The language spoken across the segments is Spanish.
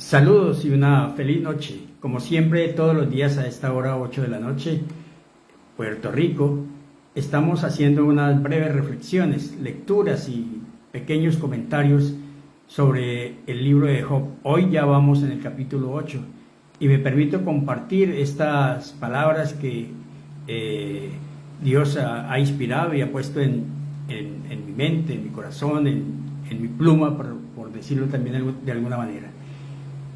Saludos y una feliz noche. Como siempre, todos los días a esta hora, 8 de la noche, Puerto Rico, estamos haciendo unas breves reflexiones, lecturas y pequeños comentarios sobre el libro de Job. Hoy ya vamos en el capítulo 8 y me permito compartir estas palabras que Dios ha inspirado y ha puesto en mi mente, en mi corazón, en mi pluma, por decirlo también de alguna manera.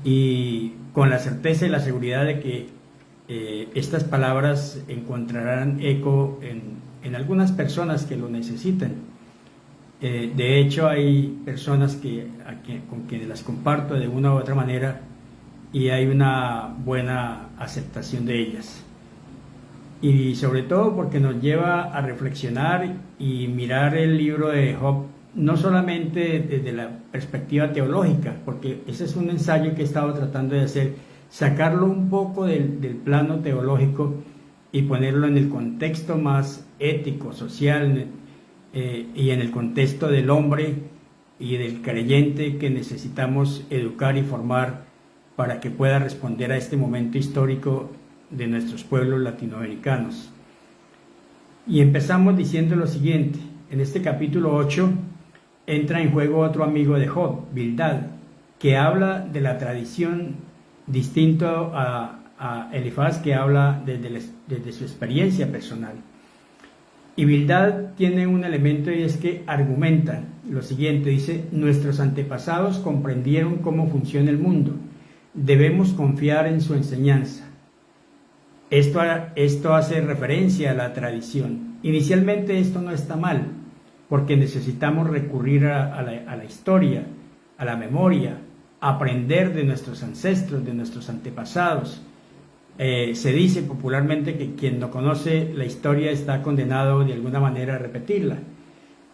Y con la certeza y la seguridad de que estas palabras encontrarán eco en algunas personas que lo necesitan. De hecho, hay personas con quienes las comparto de una u otra manera y hay una buena aceptación de ellas. Y sobre todo porque nos lleva a reflexionar y mirar el libro de Job no solamente desde la perspectiva teológica, porque ese es un ensayo que he estado tratando de hacer, sacarlo un poco del plano teológico y ponerlo en el contexto más ético, social, y en el contexto del hombre y del creyente que necesitamos educar y formar para que pueda responder a este momento histórico de nuestros pueblos latinoamericanos. Y empezamos diciendo lo siguiente: en este capítulo 8 entra en juego otro amigo de Job, Bildad, que habla de la tradición, distinto a Elifaz, que habla desde su experiencia personal. Y Bildad tiene un elemento, y es que argumenta lo siguiente, dice: nuestros antepasados comprendieron cómo funciona el mundo, debemos confiar en su enseñanza. Esto hace referencia a la tradición. Inicialmente esto no está mal, porque necesitamos recurrir a la historia, a la memoria, aprender de nuestros ancestros, de nuestros antepasados. Se dice popularmente que quien no conoce la historia está condenado de alguna manera a repetirla.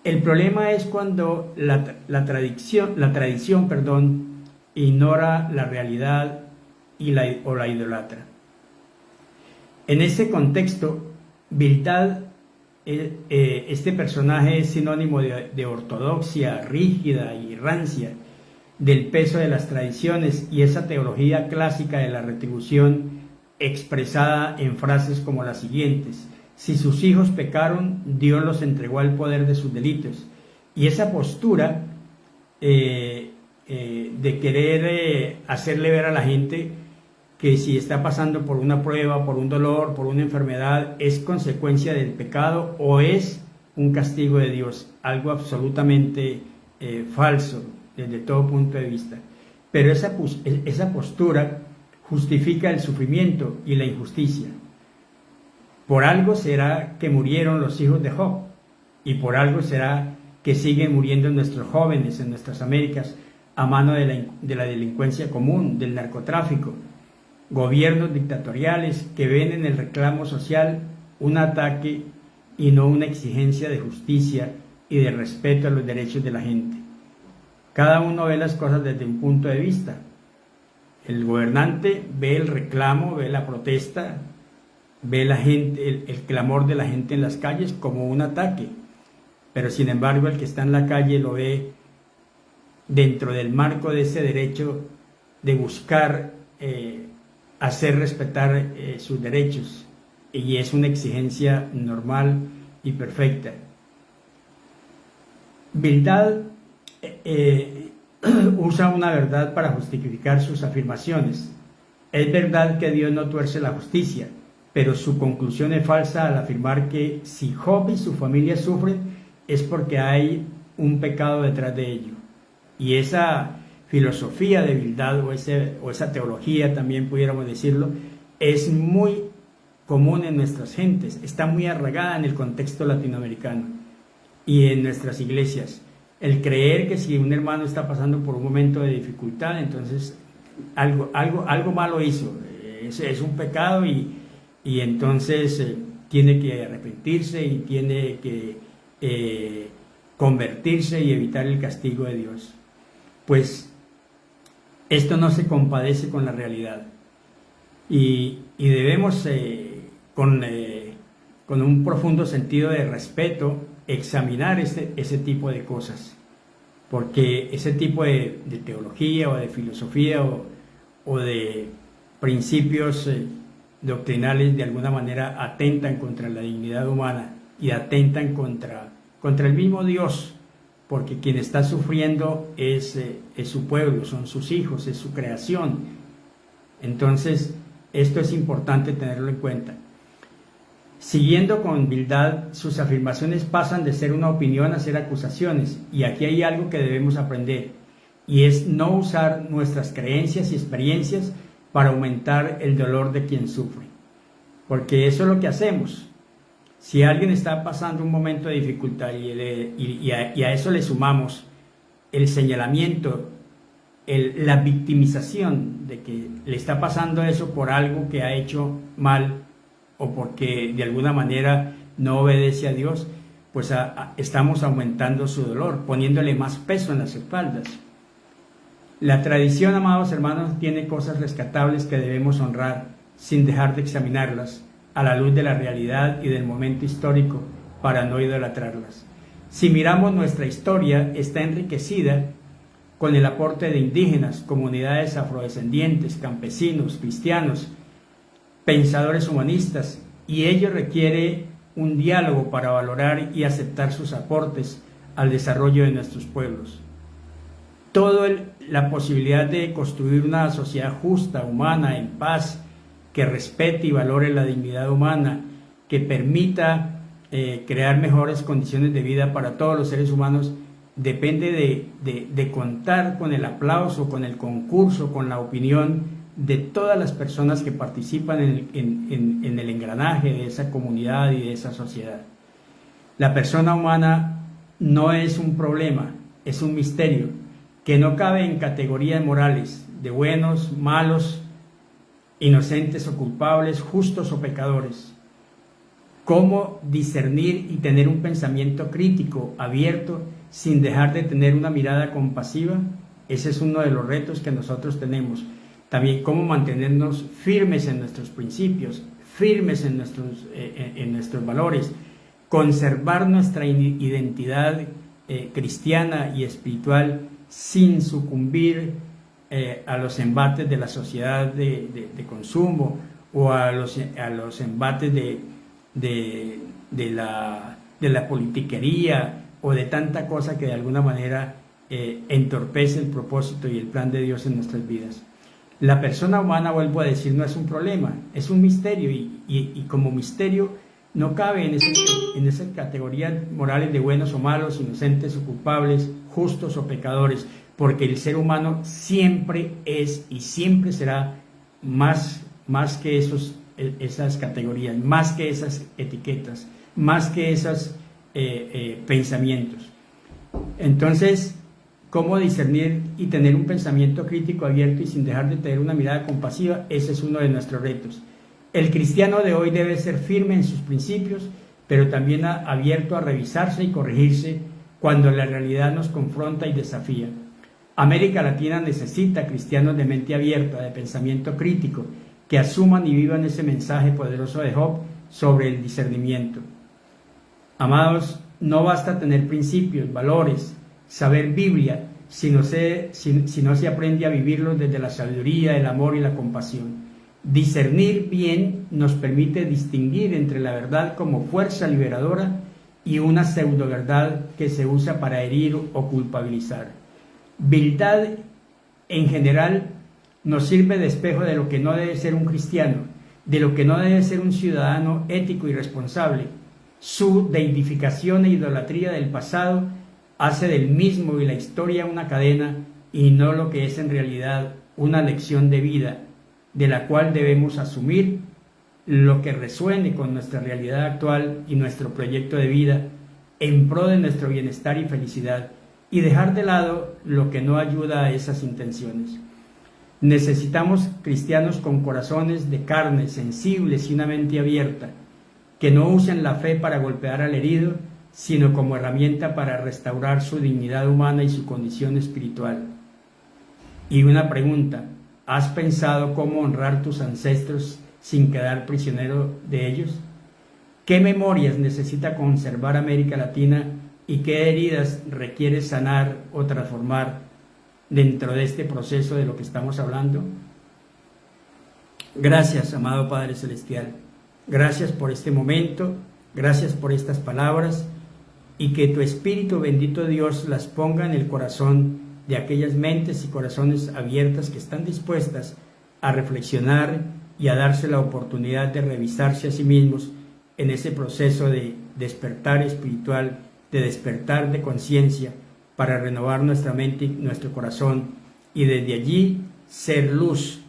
El problema es cuando la tradición, ignora la realidad o la idolatra. En ese contexto, Bildad, este personaje es sinónimo de ortodoxia rígida y rancia, del peso de las tradiciones y esa teología clásica de la retribución expresada en frases como las siguientes: si sus hijos pecaron, Dios los entregó al poder de sus delitos. Y esa postura de querer hacerle ver a la gente que si está pasando por una prueba, por un dolor, por una enfermedad, es consecuencia del pecado o es un castigo de Dios, algo absolutamente falso desde todo punto de vista. Pero esa postura justifica el sufrimiento y la injusticia. Por algo será que murieron los hijos de Job, y por algo será que siguen muriendo nuestros jóvenes en nuestras Américas a mano de la delincuencia común, del narcotráfico. Gobiernos dictatoriales que ven en el reclamo social un ataque y no una exigencia de justicia y de respeto a los derechos de la gente. Cada uno ve las cosas desde un punto de vista. El gobernante ve el reclamo, ve la protesta, ve la gente, el clamor de la gente en las calles como un ataque, pero sin embargo el que está en la calle lo ve dentro del marco de ese derecho de buscar hacer respetar sus derechos, y es una exigencia normal y perfecta. Bildad usa una verdad para justificar sus afirmaciones. Es verdad que Dios no tuerce la justicia, pero su conclusión es falsa al afirmar que si Job y su familia sufren es porque hay un pecado detrás de ello. Y esa filosofía de Bildad o esa teología, también pudiéramos decirlo, es muy común en nuestras gentes, está muy arraigada en el contexto latinoamericano y en nuestras iglesias. El creer que si un hermano está pasando por un momento de dificultad, entonces algo malo hizo, es un pecado y entonces tiene que arrepentirse y tiene que convertirse y evitar el castigo de Dios. Pues esto no se compadece con la realidad y debemos con un profundo sentido de respeto examinar ese tipo de cosas, porque ese tipo de teología o de filosofía o de principios doctrinales de alguna manera atentan contra la dignidad humana y atentan contra el mismo Dios, porque quien está sufriendo es su pueblo, son sus hijos, es su creación. Entonces, esto es importante tenerlo en cuenta. Siguiendo con Bildad, sus afirmaciones pasan de ser una opinión a ser acusaciones, y aquí hay algo que debemos aprender, y es no usar nuestras creencias y experiencias para aumentar el dolor de quien sufre, porque eso es lo que hacemos. Si alguien está pasando un momento de dificultad y a eso le sumamos el señalamiento, la victimización de que le está pasando eso por algo que ha hecho mal o porque de alguna manera no obedece a Dios, pues estamos aumentando su dolor, poniéndole más peso en las espaldas. La tradición, amados hermanos, tiene cosas rescatables que debemos honrar sin dejar de examinarlas a la luz de la realidad y del momento histórico para no idolatrarlas. Si miramos nuestra historia, está enriquecida con el aporte de indígenas, comunidades afrodescendientes, campesinos, cristianos, pensadores humanistas, y ello requiere un diálogo para valorar y aceptar sus aportes al desarrollo de nuestros pueblos. Toda la posibilidad de construir una sociedad justa, humana, en paz, que respete y valore la dignidad humana, que permita crear mejores condiciones de vida para todos los seres humanos, depende de contar con el aplauso, con el concurso, con la opinión de todas las personas que participan en el engranaje de esa comunidad y de esa sociedad. La persona humana no es un problema, es un misterio que no cabe en categorías morales de buenos, malos, inocentes o culpables, justos o pecadores. ¿Cómo discernir y tener un pensamiento crítico, abierto, sin dejar de tener una mirada compasiva? Ese es uno de los retos que nosotros tenemos. También cómo mantenernos firmes en nuestros principios, firmes en nuestros valores, conservar nuestra identidad cristiana y espiritual sin sucumbir a los embates de la sociedad de consumo o a los embates de la politiquería o de tanta cosa que de alguna manera entorpece el propósito y el plan de Dios en nuestras vidas. La persona humana, vuelvo a decir, no es un problema, es un misterio y como misterio no cabe en esas categorías morales de buenos o malos, inocentes o culpables, justos o pecadores, porque el ser humano siempre es y siempre será más que esas categorías, más que esas etiquetas, más que esos pensamientos. Entonces, ¿cómo discernir y tener un pensamiento crítico abierto y sin dejar de tener una mirada compasiva? Ese es uno de nuestros retos. El cristiano de hoy debe ser firme en sus principios, pero también abierto a revisarse y corregirse cuando la realidad nos confronta y desafía. América Latina necesita cristianos de mente abierta, de pensamiento crítico, que asuman y vivan ese mensaje poderoso de Job sobre el discernimiento. Amados, no basta tener principios, valores, saber Biblia, si no se aprende a vivirlos desde la sabiduría, el amor y la compasión. Discernir bien nos permite distinguir entre la verdad como fuerza liberadora y una pseudo verdad que se usa para herir o culpabilizar. Bildad en general nos sirve de espejo de lo que no debe ser un cristiano, de lo que no debe ser un ciudadano ético y responsable. Su deidificación e idolatría del pasado hace del mismo y la historia una cadena y no lo que es en realidad una lección de vida, de la cual debemos asumir lo que resuene con nuestra realidad actual y nuestro proyecto de vida en pro de nuestro bienestar y felicidad, y dejar de lado lo que no ayuda a esas intenciones. Necesitamos cristianos con corazones de carne, sensibles y una mente abierta, que no usen la fe para golpear al herido, sino como herramienta para restaurar su dignidad humana y su condición espiritual. Y una pregunta: ¿has pensado cómo honrar tus ancestros sin quedar prisionero de ellos? ¿Qué memorias necesita conservar América Latina y qué heridas requiere sanar o transformar dentro de este proceso de lo que estamos hablando? Gracias, amado Padre Celestial. Gracias por este momento, gracias por estas palabras, y que tu Espíritu bendito Dios las ponga en el corazón de aquellas mentes y corazones abiertas que están dispuestas a reflexionar y a darse la oportunidad de revisarse a sí mismos en ese proceso de despertar espiritual, de despertar de conciencia, para renovar nuestra mente y nuestro corazón, y desde allí ser luz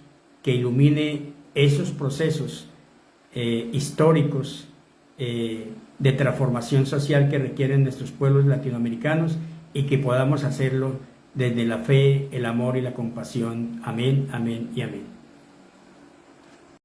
que ilumine esos procesos históricos de transformación social que requieren nuestros pueblos latinoamericanos, y que podamos hacerlo desde la fe, el amor y la compasión. Amén, amén y amén.